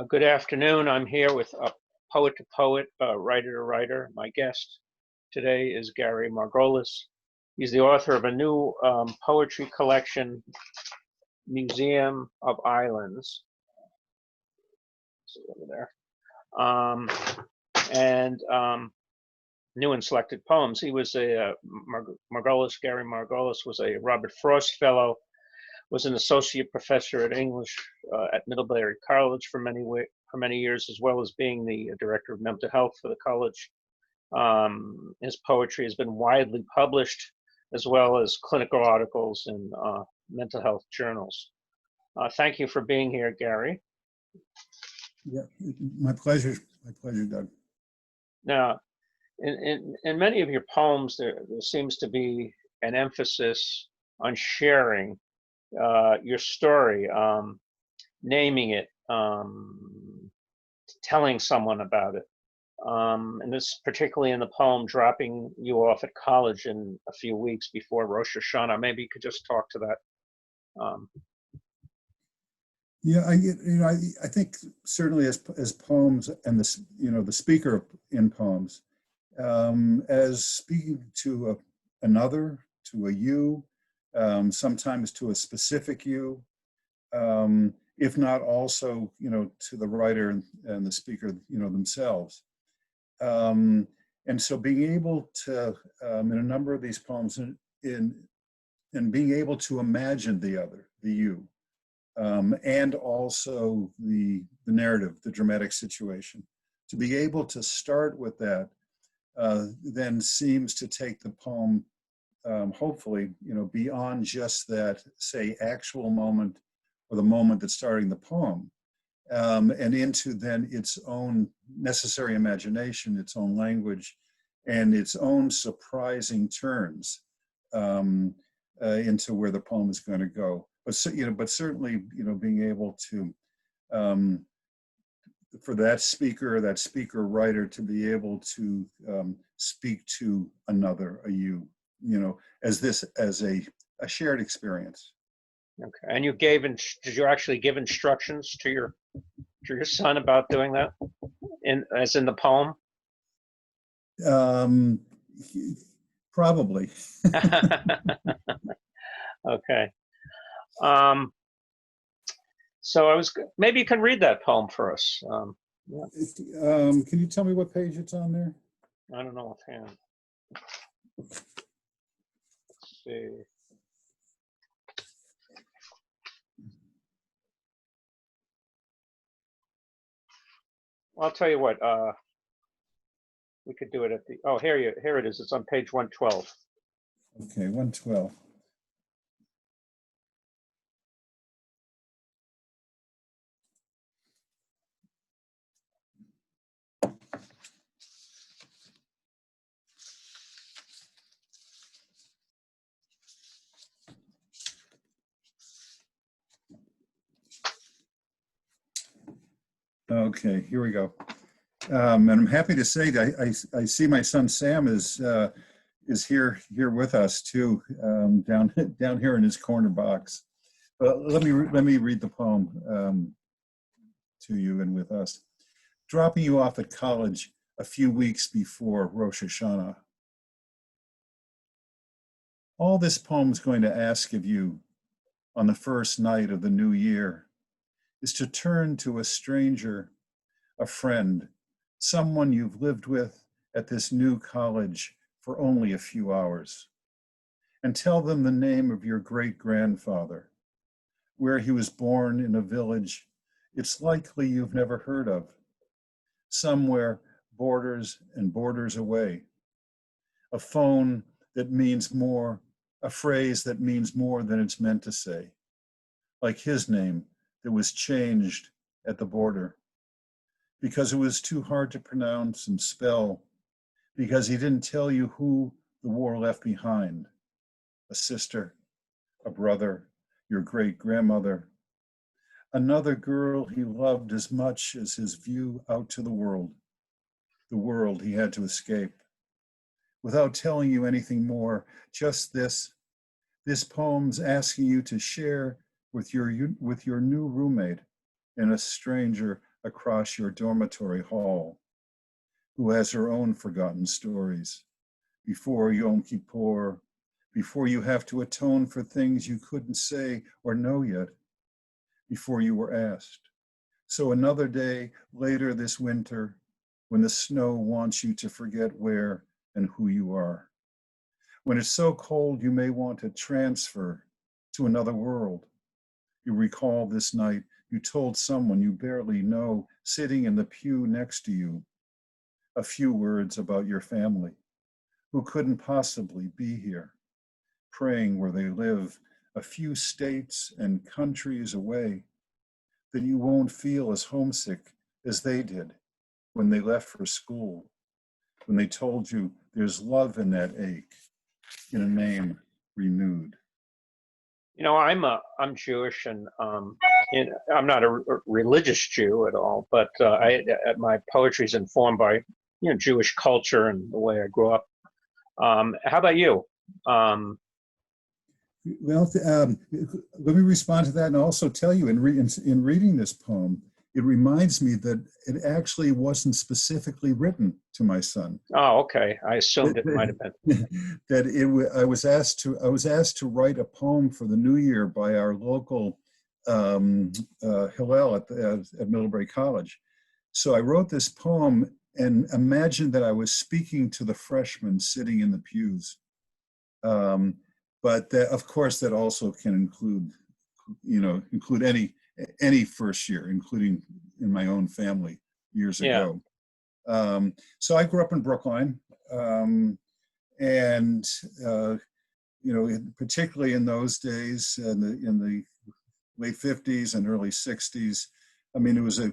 Good afternoon. I'm here with Poet to Poet, Writer to Writer. My guest today is Gary Margolis. He's the author of a new poetry collection, Museum of Islands. See over there. And new and selected poems. He was Gary Margolis was a Robert Frost Fellow, was an associate professor at English at Middlebury College for many years, as well as being the director of mental health for the college. His poetry has been widely published, as well as clinical articles in mental health journals. Thank you for being here, Gary. Yeah, my pleasure. My pleasure, Doug. Now, in many of your poems, there seems to be an emphasis on sharing your story, naming it, telling someone about it. And this particularly in the poem, Dropping You Off at College in a Few Weeks Before Rosh Hashanah. Maybe you could just talk to that. Yeah, I think certainly as poems and the speaker in poems, as speaking to another, to a you, sometimes to a specific you, if not also, to the writer and the speaker, themselves. And so being able to, in a number of these poems, in being able to imagine the other, the you, and also the narrative, the dramatic situation, to be able to start with that, then seems to take the poem, hopefully, beyond just that, say, actual moment or the moment that's starting the poem, and into then its own necessary imagination, its own language, and its own surprising turns into where the poem is going to go. But certainly, being able to, for that speaker writer to be able to speak to another, a you, as a shared experience. Okay, and did you actually give instructions to your son about doing that, as in the poem? Probably. Okay. So maybe you can read that poem for us. Yeah. Can you tell me what page it's on there? I don't know offhand. Let's see. Well, I'll tell you what. We could do it at the. Oh, here it is. It's on page 112. Okay, 112. Okay, here we go. And I'm happy to say that I see my son Sam is here with us too, down here in his corner box. But let me read the poem to you and with us. Dropping you off at college a few weeks before Rosh Hashanah. All this poem is going to ask of you on the first night of the new year is to turn to a stranger, a friend, someone you've lived with at this new college for only a few hours, and tell them the name of your great-grandfather, where he was born in a village it's likely you've never heard of, somewhere borders and borders away, a phone that means more, a phrase that means more than it's meant to say, like his name that was changed at the border because it was too hard to pronounce and spell, because he didn't tell you who the war left behind, a sister, a brother, your great-grandmother, another girl he loved as much as his view out to the world he had to escape. Without telling you anything more, just this poem's asking you to share with your new roommate and a stranger across your dormitory hall, who has her own forgotten stories. Before Yom Kippur, before you have to atone for things you couldn't say or know yet, before you were asked. So another day later this winter, when the snow wants you to forget where and who you are. When it's so cold, you may want to transfer to another world. You recall this night you told someone you barely know, sitting in the pew next to you, a few words about your family, who couldn't possibly be here, praying where they live, a few states and countries away, that you won't feel as homesick as they did when they left for school, when they told you there's love in that ache, in a name renewed. You know, I'm Jewish, and I'm not a religious Jew at all, but my poetry is informed by Jewish culture and the way I grew up. How about you? Well, let me respond to that and also tell you, in reading this poem, it reminds me that it actually wasn't specifically written to my son. Oh, okay. I assumed it might have been. That I was asked to write a poem for the New Year by our local Hillel at Middlebury College. So I wrote this poem and imagined that I was speaking to the freshmen sitting in the pews. But that, of course, that also can include any first year, including in my own family years ago. So I grew up in Brookline, and particularly in those days, in the late 50s and early 60s, I mean, it was a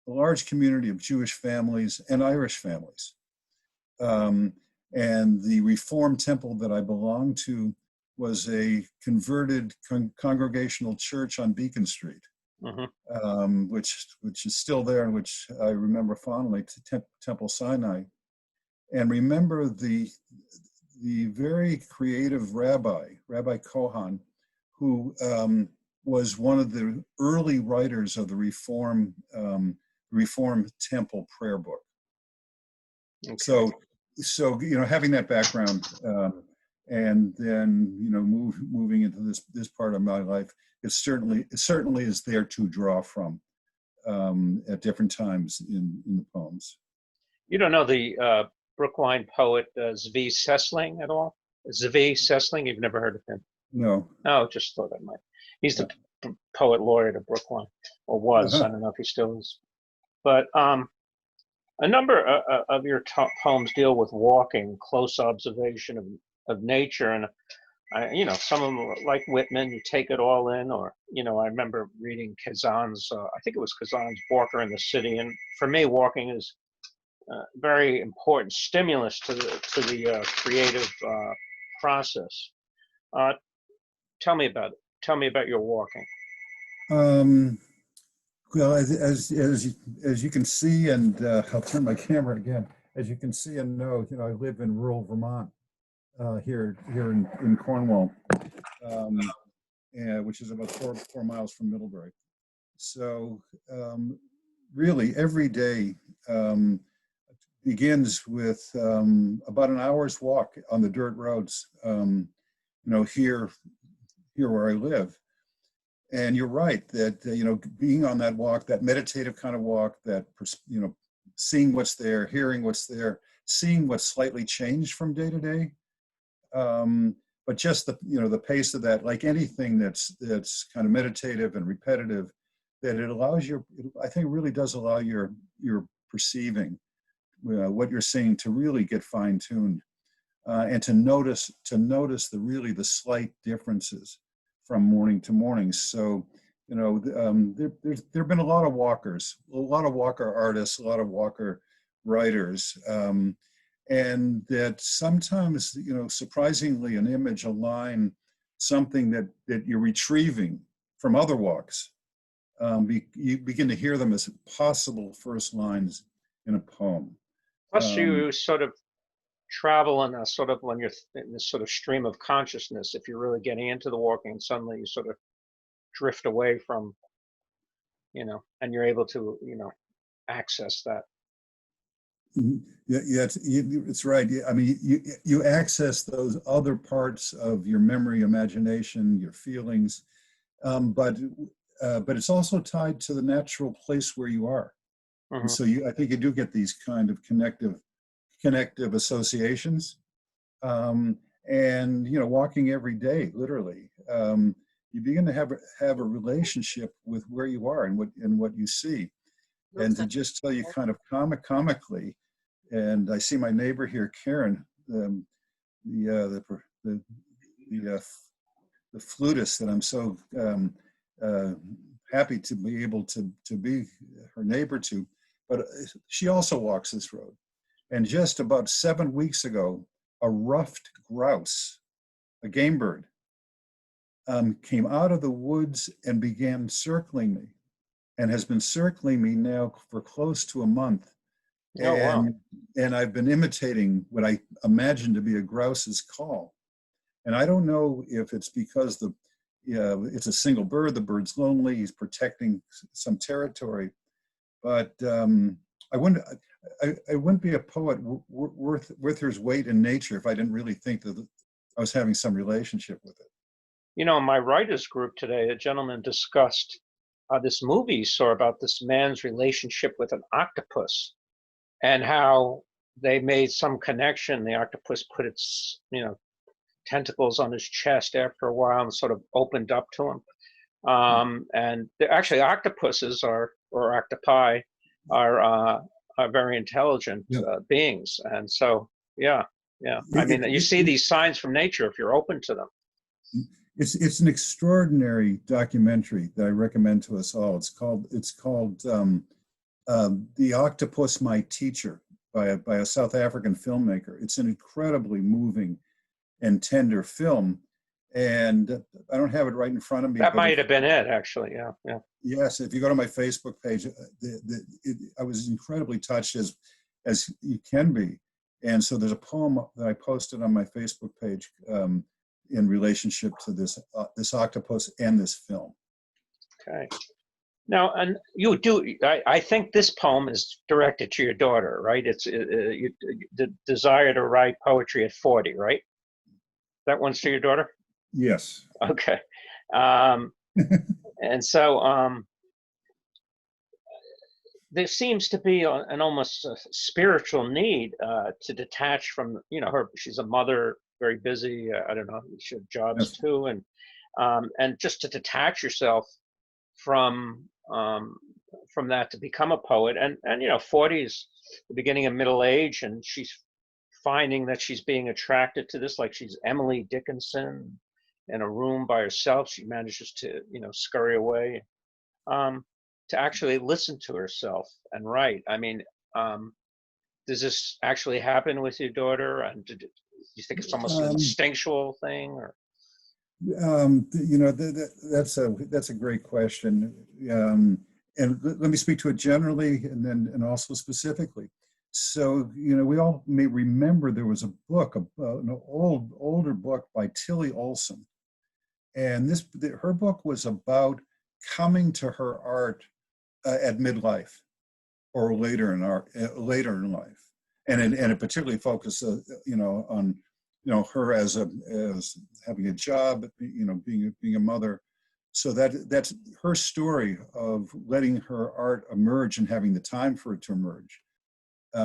large community of Jewish families and Irish families. And the Reform temple that I belonged to was a converted congregational church on Beacon Street, which is still there and which I remember fondly, to Temple Sinai. And remember the very creative Rabbi Kohan, who was one of the early writers of the Reform temple prayer book. Okay. So having that background, and then moving into this part of my life, it certainly is there to draw from at different times in the poems. You don't know the Brookline poet Zvi Sessling at all? Zvi Sessling, you've never heard of him? No. Oh, just thought I might. He's the poet laureate of Brookline, or was. I don't know if he still is. But a number of your poems deal with walking, close observation of nature, and some of them, like Whitman, you take it all in. Or I remember reading Kazan's, I think it was Kazan's Walker in the City, and for me, walking is a very important stimulus to the creative process. Tell me about it. Tell me about your walking. Well, as you can see, and I'll turn my camera again. As you can see and know, I live in rural Vermont, here in Cornwall, which is about four miles from Middlebury. So really, every day begins with about an hour's walk on the dirt roads. Here where I live. And you're right that, being on that walk, that meditative kind of walk, that, seeing what's there, hearing what's there, seeing what's slightly changed from day to day. But just the pace of that, like anything that's kind of meditative and repetitive, that it allows I think it really does allow your perceiving, what you're seeing, to really get fine tuned, and to notice the slight differences from morning to morning. So, there've been a lot of walkers, a lot of walker artists, a lot of walker writers, and that sometimes, surprisingly, an image, a line, something that you're retrieving from other walks, you begin to hear them as possible first lines in a poem. Plus, you sort of travel in a sort of, when you're in this sort of stream of consciousness, if you're really getting into the walking, suddenly you sort of drift away from and you're able to, access that. Yeah, yeah, it's right. Yeah, I mean, you access those other parts of your memory, imagination, your feelings, but it's also tied to the natural place where you are, and Hmm. so I think you do get these kind of connective associations, and walking every day, literally, you begin to have a relationship with where you are and what you see, and to just tell you kind of comically. And I see my neighbor here, Karen, the, the, uh, the flutist that I'm so uh, happy to be able to be her neighbor to. But she also walks this road. And just about 7 weeks ago, a ruffed grouse, a game bird, came out of the woods and began circling me, and has been circling me now for close to a month. Oh, wow. And I've been imitating what I imagine to be a grouse's call. And I don't know if it's because it's a single bird, the bird's lonely, he's protecting some territory, but I wouldn't I wouldn't be a poet worth his weight in nature if I didn't really think that I was having some relationship with it. In my writers group today, a gentleman discussed this movie he saw about this man's relationship with an octopus, and how they made some connection. The octopus put its, tentacles on his chest after a while and sort of opened up to him. And actually, octopuses or octopi are very intelligent Yeah. beings. And so, yeah, yeah. I mean, you see these signs from nature if you're open to them. It's an extraordinary documentary that I recommend to us all. It's called The Octopus, My Teacher, by a South African filmmaker. It's an incredibly moving and tender film, and I don't have it right in front of me. That might have been it, actually. Yeah, yeah. Yes, if you go to my Facebook page, I was incredibly touched as you can be. And so there's a poem that I posted on my Facebook page in relationship to this octopus and this film. Okay. Now, and you do. I think this poem is directed to your daughter, right? It's the desire to write poetry at 40, right? That one's to your daughter. Yes. Okay. And so there seems to be an almost spiritual need to detach from, her. She's a mother, very busy. I don't know. She has jobs too, and just to detach yourself from that to become a poet. And 40 is the beginning of middle age, and she's finding that she's being attracted to this, like she's Emily Dickinson in a room by herself. She manages to scurry away to actually listen to herself and write. I mean, does this actually happen with your daughter? And do you think it's almost an instinctual thing, or? That's a great question, and let me speak to it generally and also specifically. So we all may remember there was a book, an older book by Tilly Olson, and her book was about coming to her art at midlife or later in life, and it particularly focused on her as having a job, being a mother. So that's her story of letting her art emerge and having the time for it to emerge.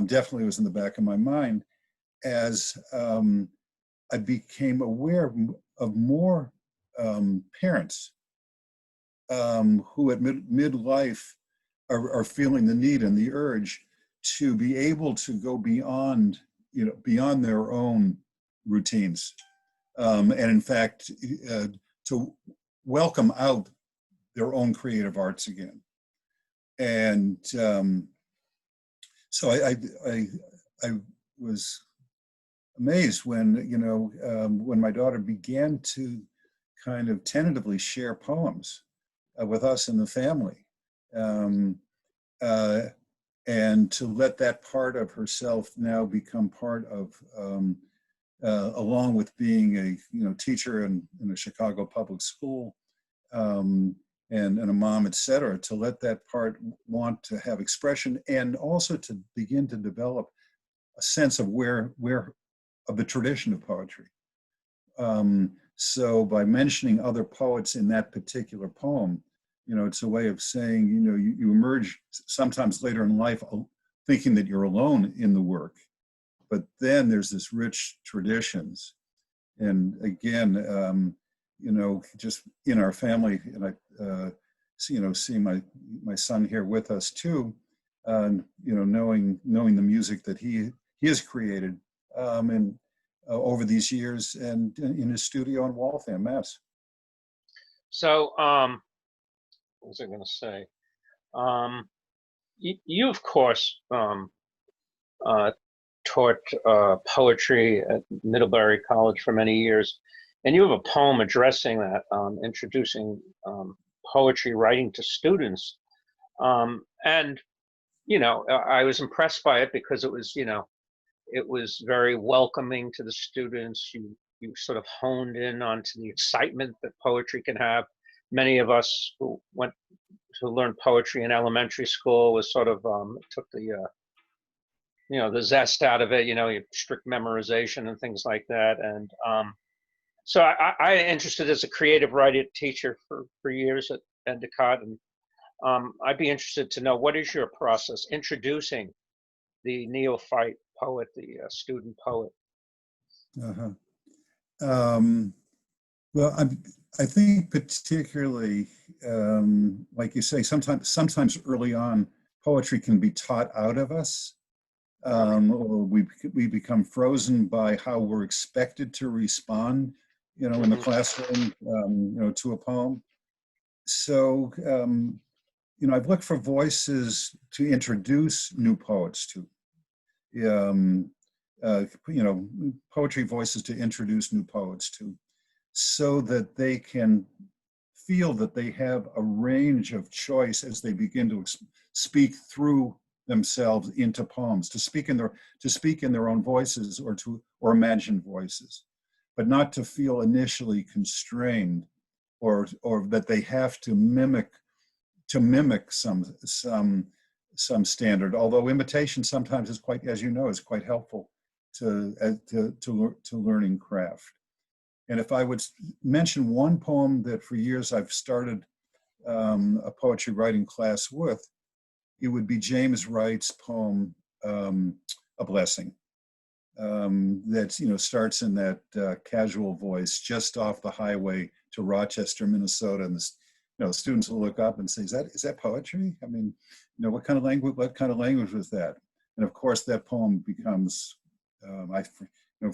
Definitely was in the back of my mind as I became aware of more parents who at midlife are feeling the need and the urge to be able to go beyond their own routines, and in fact to welcome out their own creative arts again. And so I was amazed when my daughter began to kind of tentatively share poems with us in the family, and to let that part of herself now become part of, along with being a teacher in a Chicago public school, and a mom, etc., to let that part want to have expression, and also to begin to develop a sense of where of the tradition of poetry. So by mentioning other poets in that particular poem, it's a way of saying, you emerge sometimes later in life thinking that you're alone in the work, but then there's this rich traditions. And again, just in our family, and I, see my son here with us too, knowing the music that he has created, and over these years, and in his studio in Waltham, Mass. So, what was I going to say? You of course, taught poetry at Middlebury College for many years, and you have a poem addressing that, introducing poetry writing to students. And I was impressed by it because it was, it was very welcoming to the students. You sort of honed in onto the excitement that poetry can have. Many of us who went to learn poetry in elementary school was sort of took the the zest out of it. You strict memorization and things like that. And so I interested as a creative writing teacher for years at Endicott, and I'd be interested to know, what is your process introducing the neophyte poet, the student poet? Uh-huh. Well, I think particularly, like you say, sometimes early on, poetry can be taught out of us, or we become frozen by how we're expected to respond, in the classroom, to a poem. So, I've looked for voices to introduce new poets to. Poetry voices to introduce new poets to, so that they can feel that they have a range of choice as they begin to speak through themselves into poems, to speak in their own voices, or imagined voices, but not to feel initially constrained, or that they have to mimic some standard. Although imitation sometimes is quite, as you know, is quite helpful to learning craft. And if I would mention one poem that for years I've started a poetry writing class with, it would be James Wright's poem, A Blessing, that starts in that casual voice just off the highway to Rochester, Minnesota, and the students will look up and say, "Is that poetry? I mean, what kind of language was that?" And of course, that poem becomes,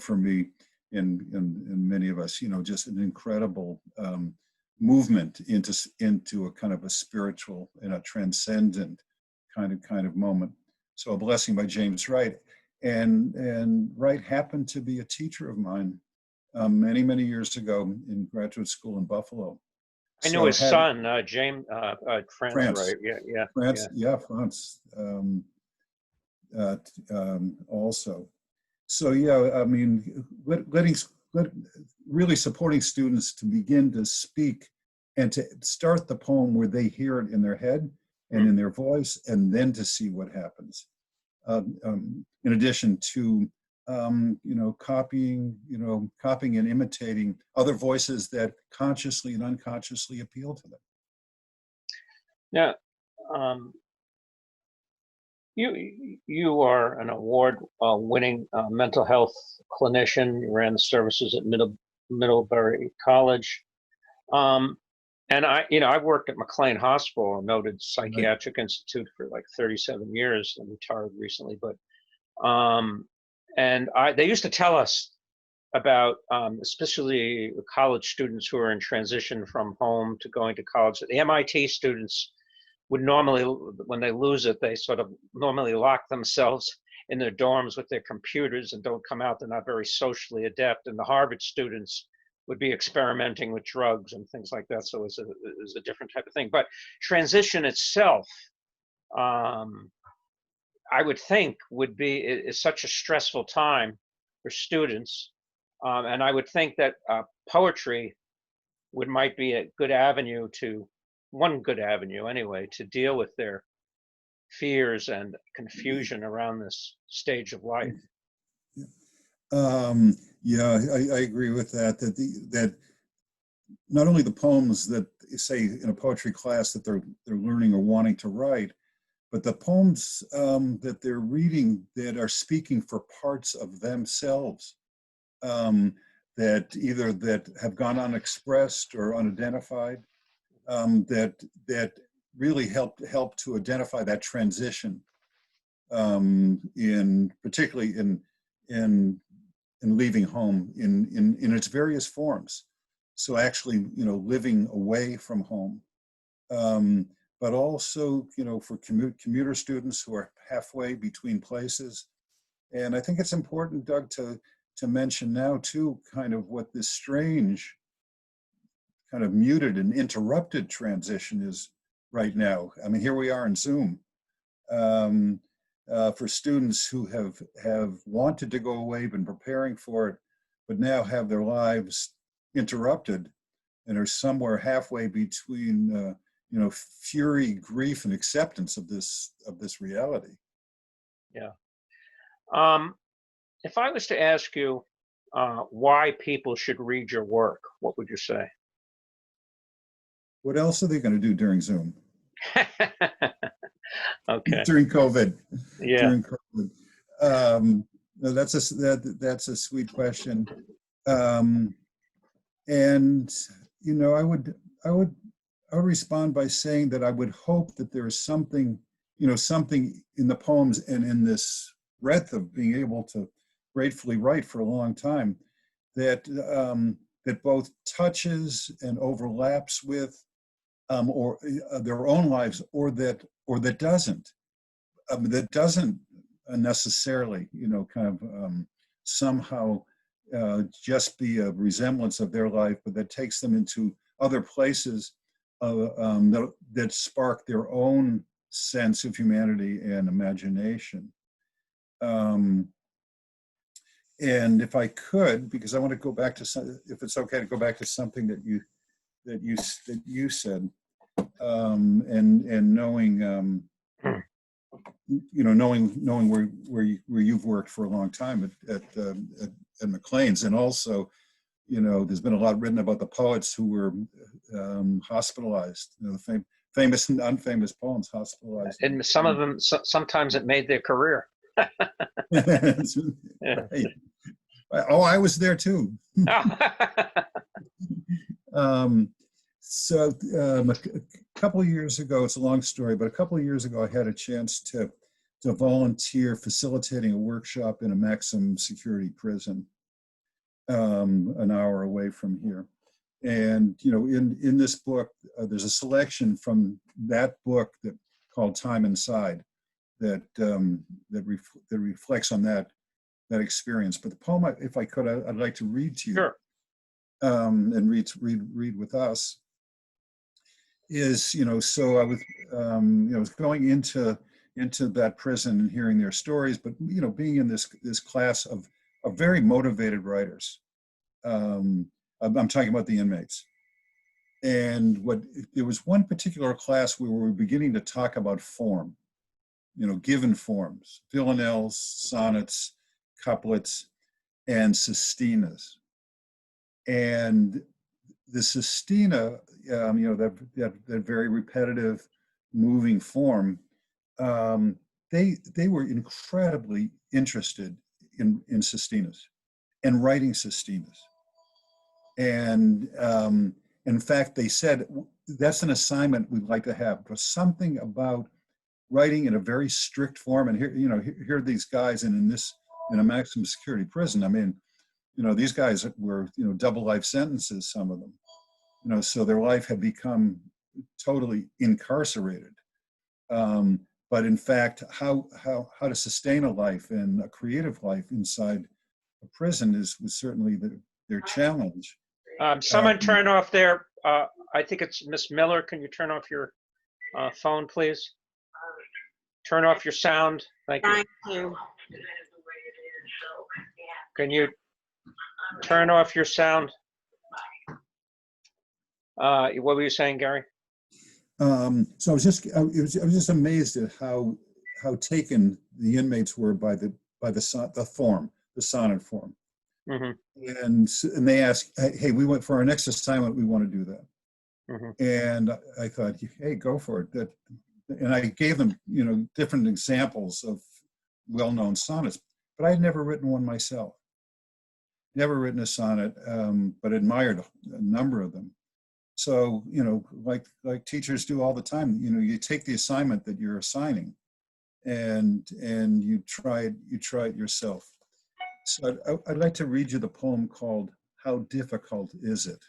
for me, and many of us, just an incredible movement into a kind of a spiritual and a transcendent kind of moment. So, A Blessing by James Wright, and Wright happened to be a teacher of mine many years ago in graduate school in Buffalo. I knew his son, James France, right? Yeah. France. Also. So yeah, I mean, really supporting students to begin to speak and to start the poem where they hear it in their head and in their voice, and then to see what happens. In addition to copying and imitating other voices that consciously and unconsciously appeal to them. Now, you are an award-winning mental health clinician. You ran the services at Middlebury College, and I worked at McLean Hospital, a noted psychiatric institute, for like 37 years. I retired recently, but they used to tell us about, especially college students who are in transition from home to going to college. The MIT students would normally, when they lose it, they sort of normally lock themselves in their dorms with their computers and don't come out. They're not very socially adept. And the Harvard students would be experimenting with drugs and things like that. So it's a different type of thing. But transition itself, I would think, is such a stressful time for students. And I would think that poetry might be a good avenue to one good avenue anyway to deal with their fears and confusion around this stage of life. Yeah, I agree with that. That not only the poems that say in a poetry class that they're learning or wanting to write, but the poems that they're reading that are speaking for parts of themselves that either that have gone unexpressed or unidentified, that really help to identify that transition particularly in leaving home in its various forms. So actually, living away from home, but also, for commuter students who are halfway between places. And I think it's important, Doug, to mention now too, kind of what this strange, kind of muted and interrupted transition is right now. I mean, here we are in Zoom. For students who have wanted to go away, been preparing for it, but now have their lives interrupted and are somewhere halfway between, fury, grief, and acceptance of this reality. Yeah. If I was to ask you why people should read your work, what would you say? What else are they going to do during Zoom? Okay. During COVID. Yeah. During COVID. No, that's a sweet question. And I would respond by saying that I would hope that there's something in the poems and in this breadth of being able to gratefully write for a long time that both touches and overlaps with or their own lives, or that doesn't necessarily somehow just be a resemblance of their life, but that takes them into other places that spark their own sense of humanity and imagination. And if I could, because I want to go back to if it's okay to go back to something that you said, and knowing knowing where you've worked for a long time at Maclean's, and also there's been a lot written about the poets who were hospitalized, the famous and unfamous poems hospitalized, and some of them sometimes it made their career. Right. Oh, I was there too. So a couple of years ago, it's a long story, but a couple of years ago, I had a chance to volunteer facilitating a workshop in a maximum security prison, an hour away from here. And in this book, there's a selection from that book called "Time Inside" that reflects on that experience. But the poem, if I could, I'd like to read to you. Sure. And read with us. Is so I was was going into that prison and hearing their stories, but being in this class of very motivated writers. I'm talking about the inmates. And there was one particular class where we were beginning to talk about form, given forms, villanelles, sonnets, couplets, and sestinas. And the sestina, that very repetitive, moving form, they were incredibly interested in sestinas and writing sestinas. And in fact, they said, that's an assignment we'd like to have, but something about writing in a very strict form. And here are these guys in a maximum security prison. I mean, these guys were, double life sentences, some of them, so their life had become totally incarcerated. But in fact, how to sustain a life and a creative life inside a prison was certainly their challenge. Someone turn off their, I think it's Miss Miller. Can you turn off your phone, please? Turn off your sound. Thank you. Can you turn off your sound? What were you saying, Gary? So I was just amazed at how taken the inmates were by the form, the sonnet form. Hmm. And they asked, hey, we went for our next assignment, we want to do that. Hmm. And I thought, hey, go for it. And I gave them, different examples of well-known sonnets, but I had never written one myself. Never written a sonnet, but admired a number of them. So, like teachers do all the time, you take the assignment that you're assigning and you try it yourself. So I'd like to read you the poem called How Difficult Is It?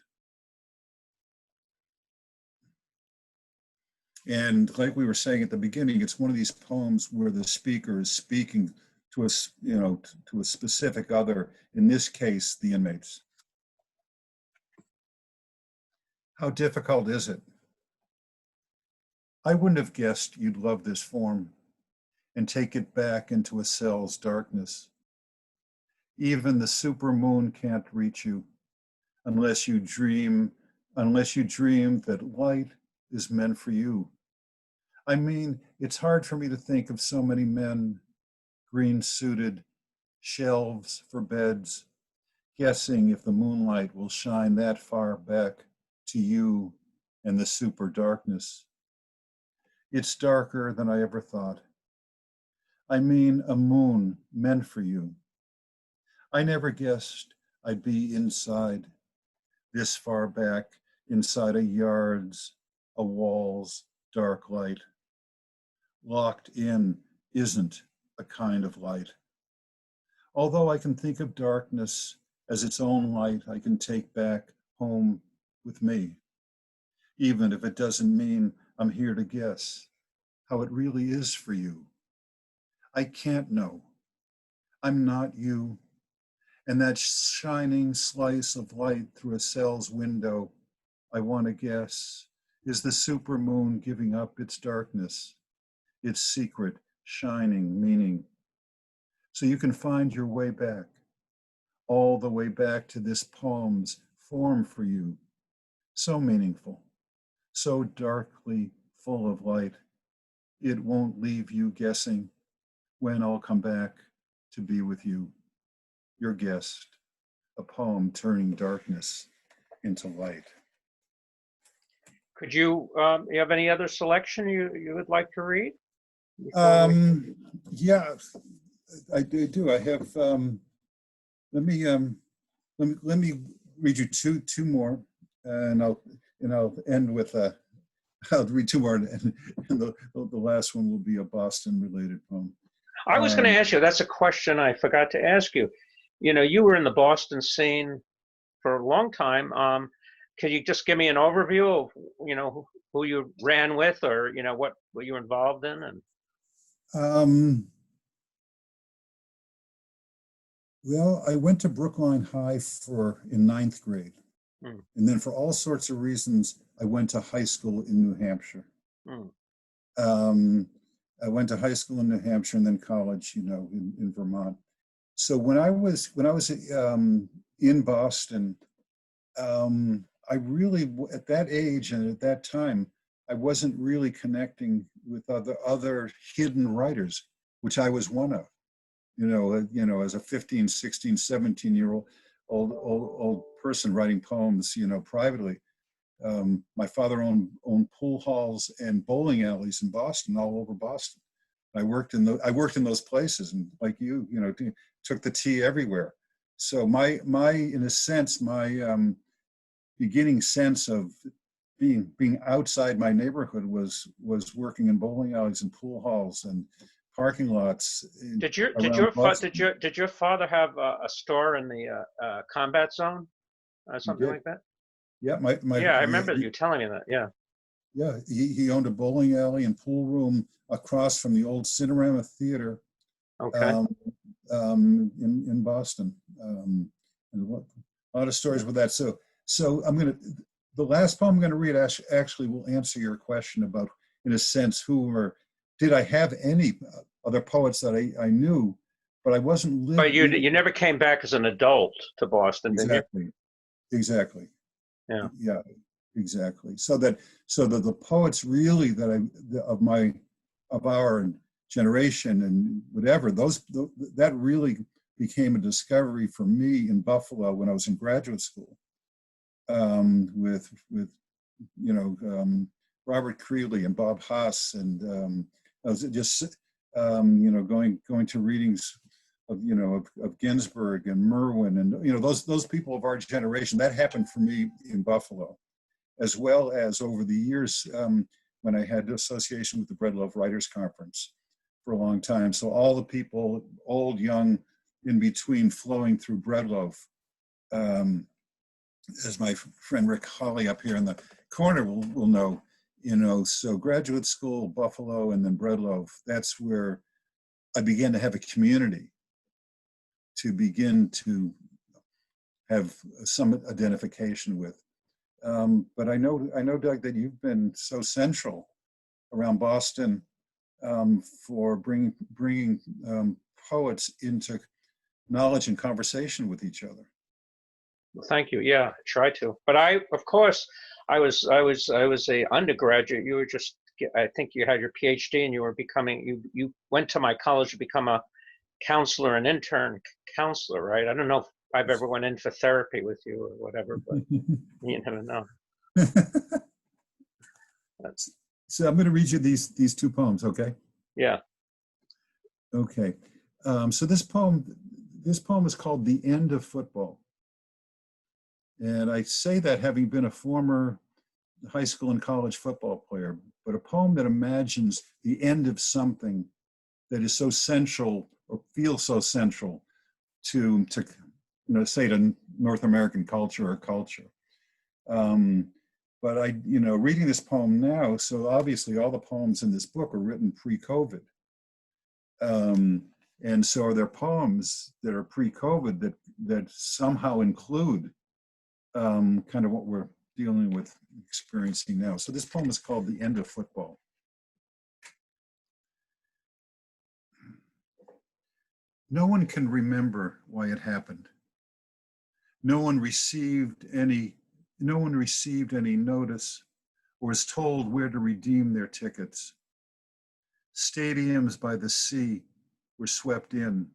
And like we were saying at the beginning, it's one of these poems where the speaker is speaking to us, to a specific other, in this case, the inmates. How difficult is it? I wouldn't have guessed you'd love this form and take it back into a cell's darkness. Even the supermoon can't reach you unless you dream that light is meant for you. I mean, it's hard for me to think of so many men, green-suited, shelves for beds, guessing if the moonlight will shine that far back to you and the super darkness. It's darker than I ever thought. I mean, a moon meant for you. I never guessed I'd be inside, this far back, inside a yard's, a wall's dark light. Locked in isn't a kind of light. Although I can think of darkness as its own light I can take back home with me, even if it doesn't mean I'm here to guess how it really is for you. I can't know. I'm not you. And that shining slice of light through a cell's window, I want to guess, is the supermoon giving up its darkness, its secret, shining meaning. So you can find your way back, all the way back to this poem's form for you, so meaningful, so darkly full of light. It won't leave you guessing when I'll come back to be with you, your guest, a poem turning darkness into light. Could you have any other selection you would like to read? Yeah, I do. I have. Let me read you two more, and I'll end with I'll read two more, and the last one will be a Boston-related poem. I was going to ask you. That's a question I forgot to ask you. You were in the Boston scene for a long time. Could you just give me an overview of who you ran with, or what you were involved in? And well, I went to Brookline High in 9th grade, and then for all sorts of reasons, I went to high school in New Hampshire. I went to high school in New Hampshire and then college, in Vermont. So when I was in Boston, I really, at that age and at that time, I wasn't really connecting with other hidden writers, which I was one of. As a 15, 16, 17-year-old person writing poems, privately. My father owned pool halls and bowling alleys in Boston, all over Boston. I worked in those places, and like you, took the tea everywhere. So in a sense, my beginning sense of being outside my neighborhood was working in bowling alleys and pool halls and parking lots. Did your father have a store in the combat zone, something like that? Yeah, I remember you telling me that. Yeah. Yeah, he owned a bowling alley and pool room across from the old Cinerama Theater. Okay. In Boston, and a lot of stories with that. So the last poem I'm gonna read actually will answer your question about, in a sense, did I have any other poets that I knew, but I wasn't living. But you never came back as an adult to Boston, did you? Exactly. Yeah. Yeah. exactly. So that the poets really of our generation and whatever, that really became a discovery for me in Buffalo when I was in graduate school, with Robert Creeley and Bob Haas, and I was just going to readings of Ginsberg and Merwin, and those people of our generation. That happened for me in Buffalo, as well as over the years, when I had association with the Breadloaf Writers Conference for a long time. So all the people, old, young, in between, flowing through Breadloaf. As my friend Rick Hawley up here in the corner will know, so graduate school, Buffalo, and then Breadloaf, that's where I began to have a community to begin to have some identification with. But I know, Doug, that you've been so central around Boston, for bringing poets into knowledge and conversation with each other. Well, thank you. Yeah, I try to. But of course, I was a undergraduate. You were just, I think you had your PhD, and you were you went to my college to become a counselor, an intern counselor, right? I don't know if I've ever went in for therapy with you or whatever, but you never know. So I'm going to read you these two poems, okay? Yeah. Okay. So this poem is called "The End of Football," and I say that having been a former high school and college football player, but a poem that imagines the end of something that is so central or feels so central to say to North American culture or culture. But reading this poem now, so obviously all the poems in this book are written pre-COVID. And so are there poems that are pre-COVID that somehow include kind of what we're dealing with, experiencing now. So this poem is called "The End of Football." No one can remember why it happened. No one received any notice or was told where to redeem their tickets. Stadiums by the sea were swept in,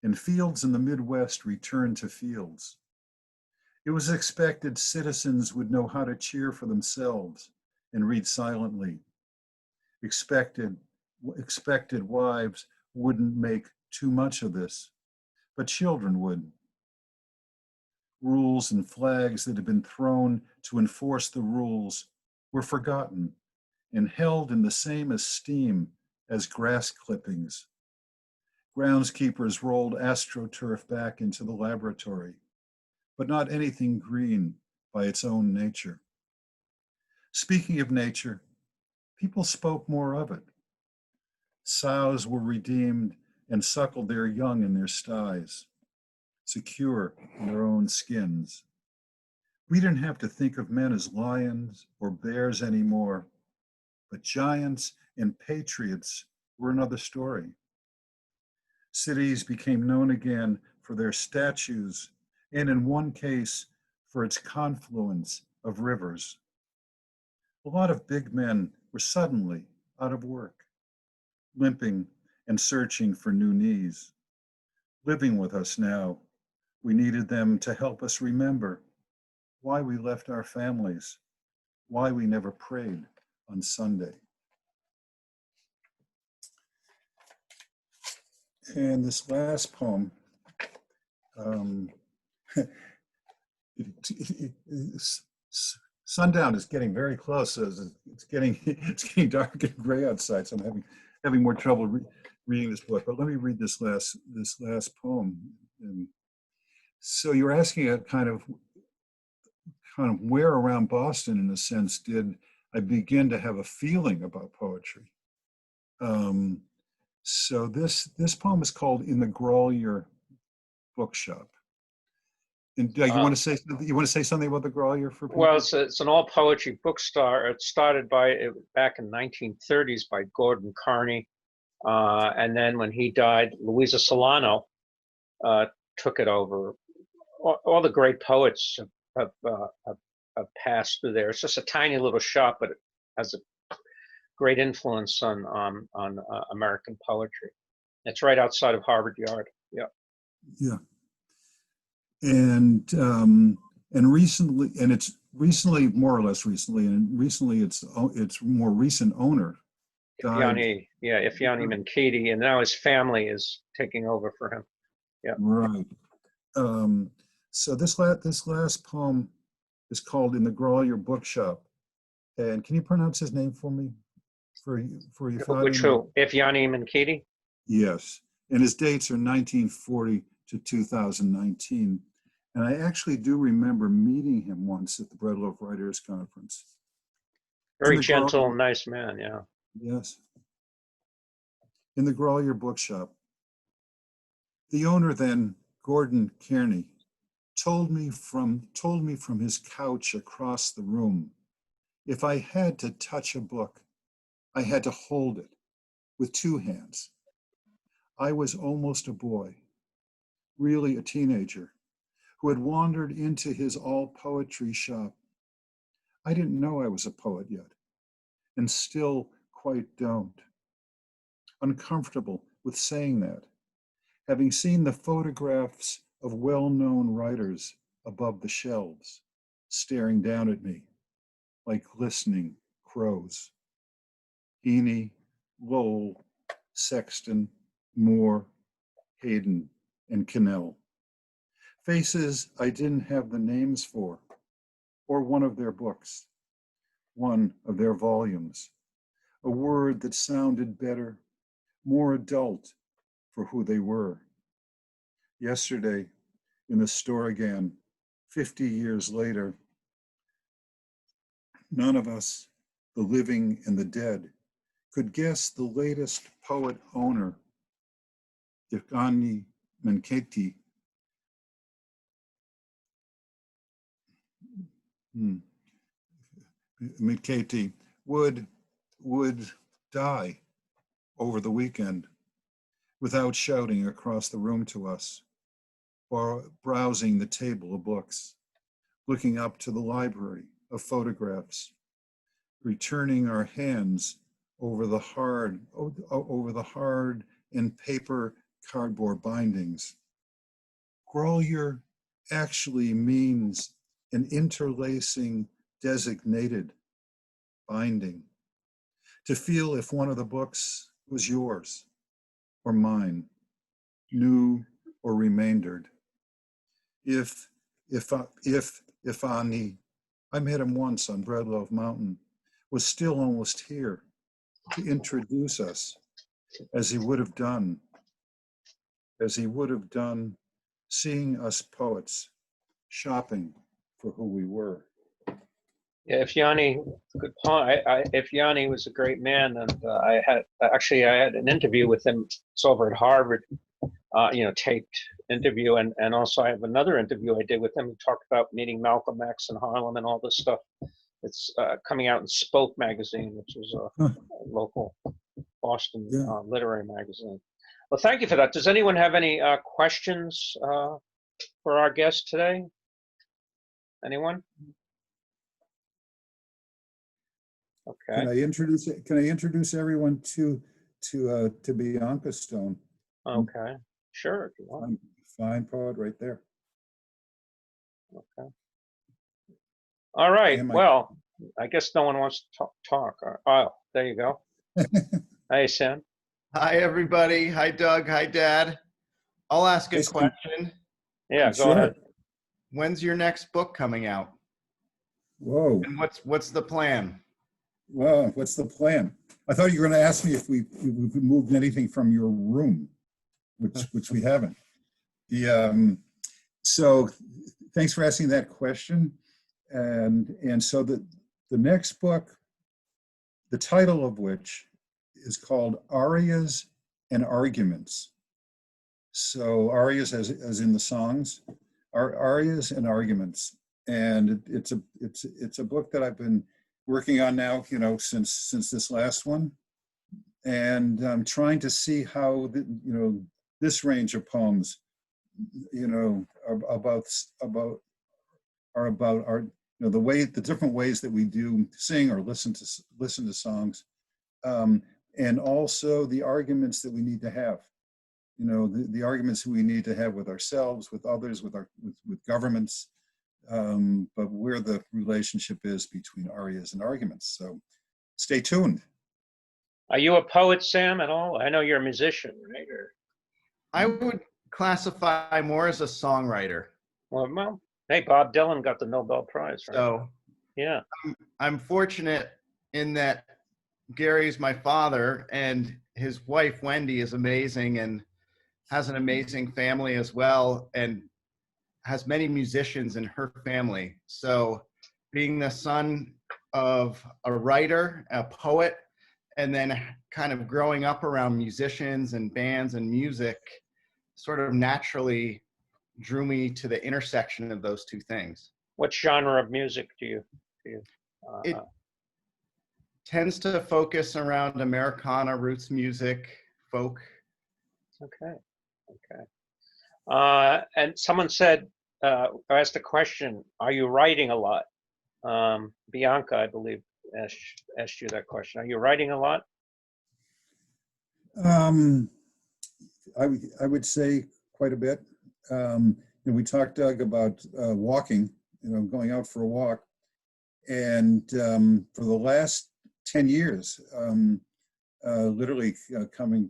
and fields in the Midwest returned to fields. It was expected citizens would know how to cheer for themselves and read silently. Expected wives wouldn't make too much of this, but children would. Rules and flags that had been thrown to enforce the rules were forgotten and held in the same esteem as grass clippings. Groundskeepers rolled AstroTurf back into the laboratory, but not anything green by its own nature. Speaking of nature, people spoke more of it. Sows were redeemed and suckled their young in their sties, secure in their own skins. We didn't have to think of men as lions or bears anymore, but giants and patriots were another story. Cities became known again for their statues, and in one case, for its confluence of rivers. A lot of big men were suddenly out of work, limping and searching for new knees. Living with us now, we needed them to help us remember why we left our families, why we never prayed on Sunday. And this last poem, sundown is getting very close. It's getting dark and gray outside, so I'm having more trouble reading this book. But let me read this last poem. And so you're asking a kind of where around Boston, in a sense, did I begin to have a feeling about poetry? So this poem is called "In the Grolier Bookshop." And you want to say something about the Grolier for people? Well, it's an all poetry bookstore. It started back in 1930s by Gordon Carney, and then when he died, Louisa Solano took it over. All the great poets have pass through there. It's just a tiny little shop, but it has a great influence on American poetry. It's right outside of Harvard Yard. Yeah. Yeah. And recently, and it's recently, more or less recently, and recently its more recent owner died. Ifeanyi Minkiti, and now his family is taking over for him. Yeah. Right. So this last poem is called "In the Grolier Bookshop," and can you pronounce his name for me? For you, Which who? Ifeanyi Minkiti? Yes, and his dates are 1940 to 2019. And I actually do remember meeting him once at the Breadloaf Writers Conference. Very gentle, nice man, yeah. Yes. In the Grolier Bookshop. The owner then, Gordon Kearney, told me from his couch across the room, if I had to touch a book, I had to hold it with two hands. I was almost a boy, really a teenager, who had wandered into his all-poetry shop. I didn't know I was a poet yet, and still quite don't. Uncomfortable with saying that, having seen the photographs of well-known writers above the shelves, staring down at me like listening crows. Heaney, Lowell, Sexton, Moore, Hayden, and Cannell. Faces I didn't have the names for, or one of their books, one of their volumes, a word that sounded better, more adult for who they were. Yesterday, in the store again, 50 years later, none of us, the living and the dead, could guess the latest poet owner, Ifeanyi Minkiti, Minkiti would die over the weekend without shouting across the room to us, or browsing the table of books, looking up to the library of photographs, returning our hands over the hard and paper cardboard bindings. Grolier actually means an interlacing designated binding, to feel if one of the books was yours or mine, new or remaindered. If Ani, I met him once on Breadloaf Mountain, was still almost here to introduce us as he would have done seeing us poets shopping for who we were. Yeah, Ifeanyi, good point. Ifeanyi was a great man, and I had an interview with him. It's over at Harvard, taped interview, and also I have another interview I did with him. We talked about meeting Malcolm X in Harlem and all this stuff. It's coming out in Spoke magazine, which is a local Boston literary magazine. Well, thank you for that. Does anyone have any questions for our guest today? Anyone? Okay. Can I introduce everyone to Bianca Stone? Okay. Sure. If you want. Fine poet right there. Okay. All right. Well, I guess no one wants to talk. Oh, there you go. Hey, Sam. Hi, everybody. Hi, Doug. Hi, Dad. I'll ask a question. Yeah, go ahead. When's your next book coming out? Whoa. And what's the plan? Well, what's the plan? I thought you were going to ask me if we moved anything from your room, which we haven't. So thanks for asking that question. And so the next book, the title of which is called Arias and Arguments. So arias as in the songs, arias and arguments. And it's a book that I've been working on now, since this last one. And I'm trying to see how this range of poems, are about the different ways that we do sing or listen to songs, and also the arguments that we need to have. The arguments we need to have with ourselves, with others, with governments, but where the relationship is between arias and arguments. So stay tuned. Are you a poet, Sam, at all? I know you're a musician, right? I would classify more as a songwriter. Well, hey, Bob Dylan got the Nobel Prize, right? So yeah, I'm fortunate in that Gary's my father, and his wife, Wendy, is amazing and has an amazing family as well, and has many musicians in her family. So being the son of a writer, a poet, and then kind of growing up around musicians and bands and music sort of naturally drew me to the intersection of those two things. What genre of music do you it tends to focus around Americana, roots music, folk. Okay. And someone said, asked a question, are you writing a lot? Bianca, I believe, asked you that question. Are you writing a lot? I would say quite a bit. We talked, Doug, about walking, going out for a walk. And for the last 10 years, literally coming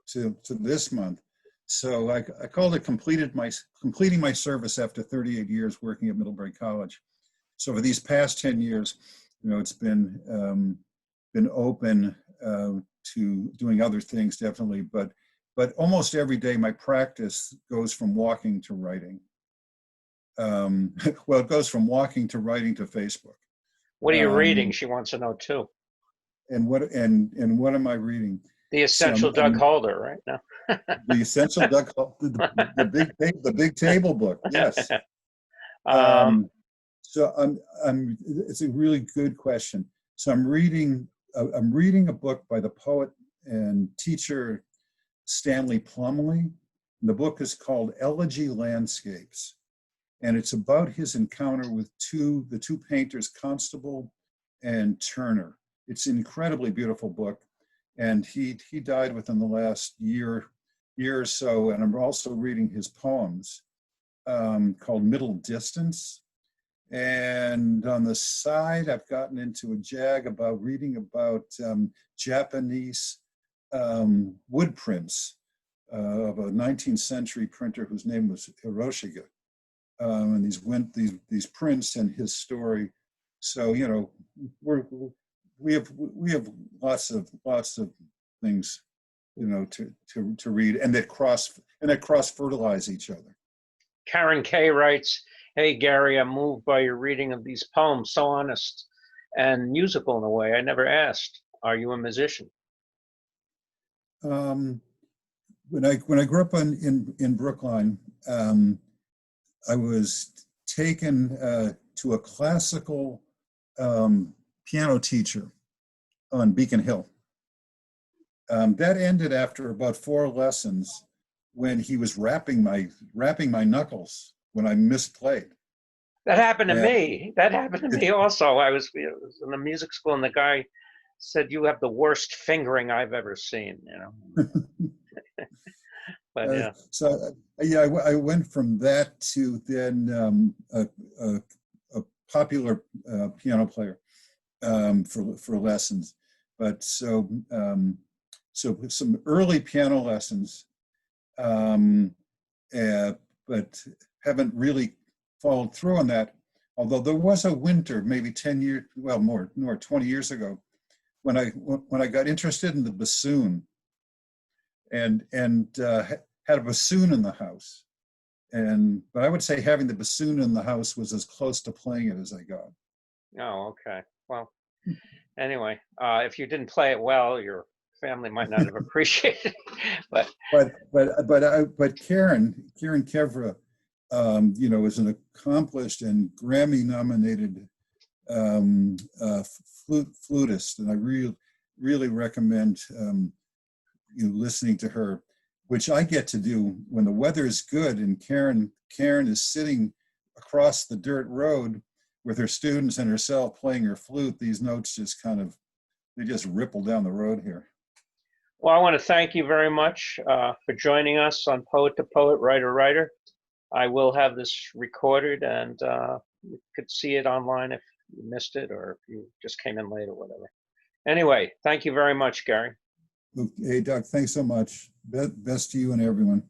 to this month. So I called it completing my service after 38 years working at Middlebury College. So for these past 10 years, it's been open to doing other things, definitely, but almost every day my practice goes from walking to writing. Well, it goes from walking to writing to Facebook. What are you reading? She wants to know too. And what am I reading? The Essential Doug Holder, right now. The Essential Doug, the big table book. Yes. So it's a really good question. So I'm reading a book by the poet and teacher Stanley Plumley. The book is called Elegy Landscapes, and it's about his encounter with the two painters, Constable and Turner. It's an incredibly beautiful book, and he died within the last year or so. And I'm also reading his poems called Middle Distance. And on the side, I've gotten into a jag about reading about Japanese wood prints of a 19th century printer whose name was Hiroshiga. And these prints and his story. So we have lots of things to read, and that cross fertilize each other. Karen K writes, "Hey Gary, I'm moved by your reading of these poems, so honest and musical in a way I never asked. Are you a musician?" When I grew up in Brookline, I was taken to a classical piano teacher on Beacon Hill. That ended after about 4 lessons when he was rapping my knuckles when I misplayed. That happened to me. That happened to me also. I was in the music school, and the guy said, "You have the worst fingering I've ever seen." But yeah. I went from that to then a popular piano player for lessons. But so some early piano lessons, but haven't really followed through on that. Although there was a winter, maybe 10 years, well, more 20 years ago, when I got interested in the bassoon, and had a bassoon in the house, but I would say having the bassoon in the house was as close to playing it as I got. Oh, okay. Well, anyway, if you didn't play it well, your family might not have appreciated it. But Karen Kevra, is an accomplished and Grammy-nominated flutist, and I really recommend listening to her, which I get to do when the weather is good and Karen is sitting across the dirt road with her students and herself playing her flute, these notes just they just ripple down the road here. Well, I want to thank you very much for joining us on Poet to Poet, Writer to Writer. I will have this recorded, and you could see it online if you missed it or if you just came in late or whatever. Anyway, thank you very much, Gary. Hey, Doug, thanks so much. Best to you and everyone.